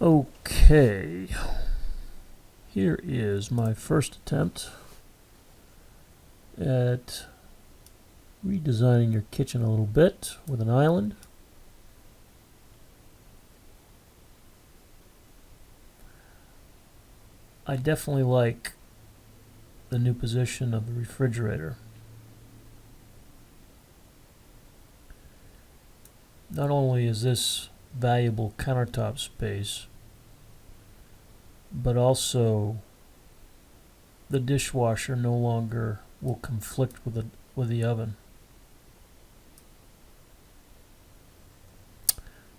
Okay, here is my first attempt at redesigning your kitchen a little bit with an island. I definitely like the new position of the refrigerator. Not only is this valuable countertop space, but also the dishwasher no longer will conflict with the oven.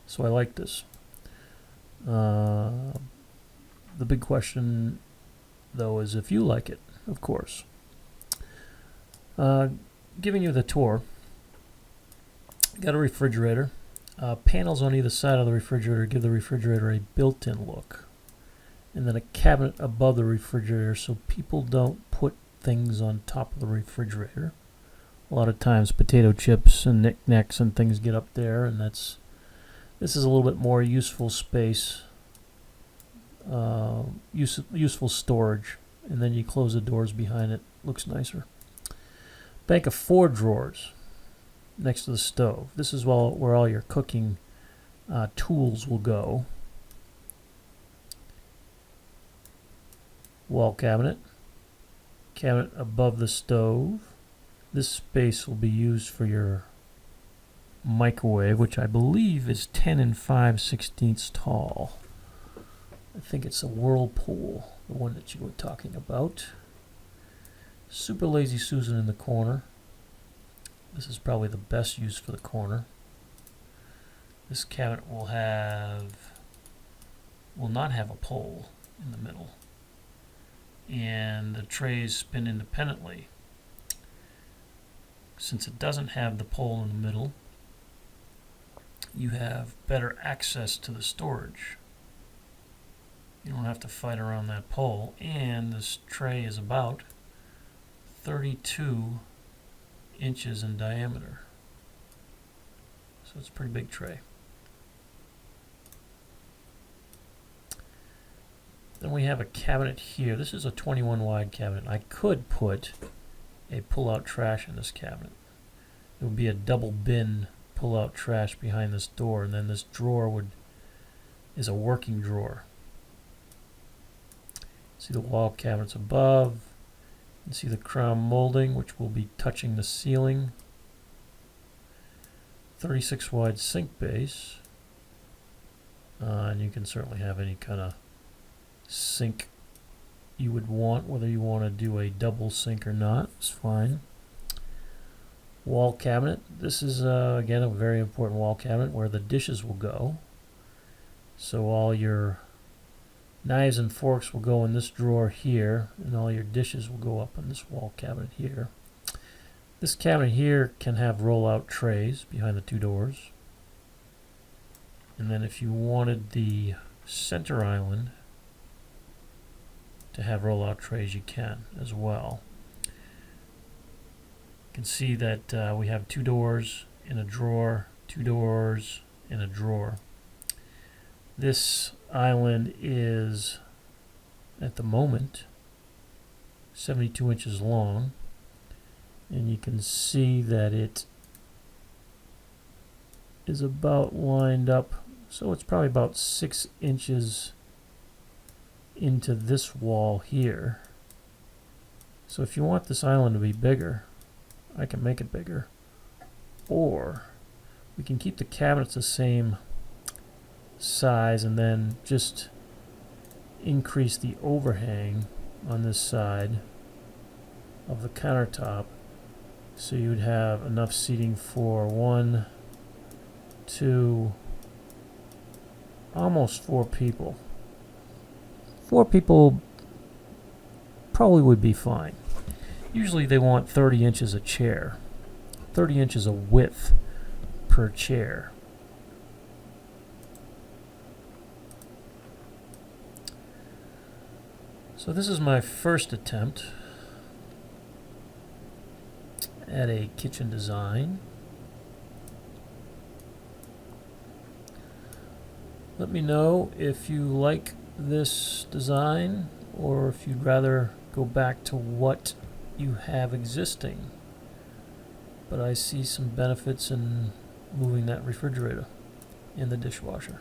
So I like this. The big question, though, is if you like it, of course. Giving you the tour. Got a refrigerator. Panels on either side of the refrigerator give the refrigerator a built-in look. And then a cabinet above the refrigerator so people don't put things on top of the refrigerator. A lot of times potato chips and knickknacks and things get up there, and this is a little bit more useful space, useful storage, and then you close the doors behind it. Looks nicer. Bank of 4 drawers next to the stove. This is where all your cooking tools will go. Wall cabinet above the stove. This space will be used for your microwave, which I believe is 10 5/16 tall. I think it's a Whirlpool, the one that you were talking about. Super Lazy Susan in the corner. This is probably the best use for the corner. This cabinet will not have a pole in the middle. And the trays spin independently. Since it doesn't have the pole in the middle, you have better access to the storage. You don't have to fight around that pole, and this tray is about 32 inches in diameter. So it's a pretty big tray. Then we have a cabinet here. This is a 21 wide cabinet. I could put a pull-out trash in this cabinet. It would be a double bin pull-out trash behind this door, and then this drawer is a working drawer. See the wall cabinets above. You can see the crown molding, which will be touching the ceiling. 36 wide sink base. And you can certainly have any kind of sink you would want, whether you want to do a double sink or not, it's fine. Wall cabinet. This is again a very important wall cabinet where the dishes will go. So all your knives and forks will go in this drawer here, and all your dishes will go up in this wall cabinet here. This cabinet here can have roll-out trays behind the 2 doors. And then if you wanted the center island to have roll-out trays, you can as well. You can see that we have 2 doors in a drawer, 2 doors in a drawer. This island is, at the moment, 72 inches long, and you can see that it is about lined up, so it's probably about 6 inches into this wall here. So if you want this island to be bigger, I can make it bigger, or we can keep the cabinets the same size and then just increase the overhang on this side of the countertop, so you'd have enough seating for 1, 2, almost 4 people. 4 people probably would be fine. Usually they want 30 inches a chair, 30 inches of width per chair. So this is my first attempt at a kitchen design. Let me know if you like this design or if you'd rather go back to what you have existing. But I see some benefits in moving that refrigerator in the dishwasher.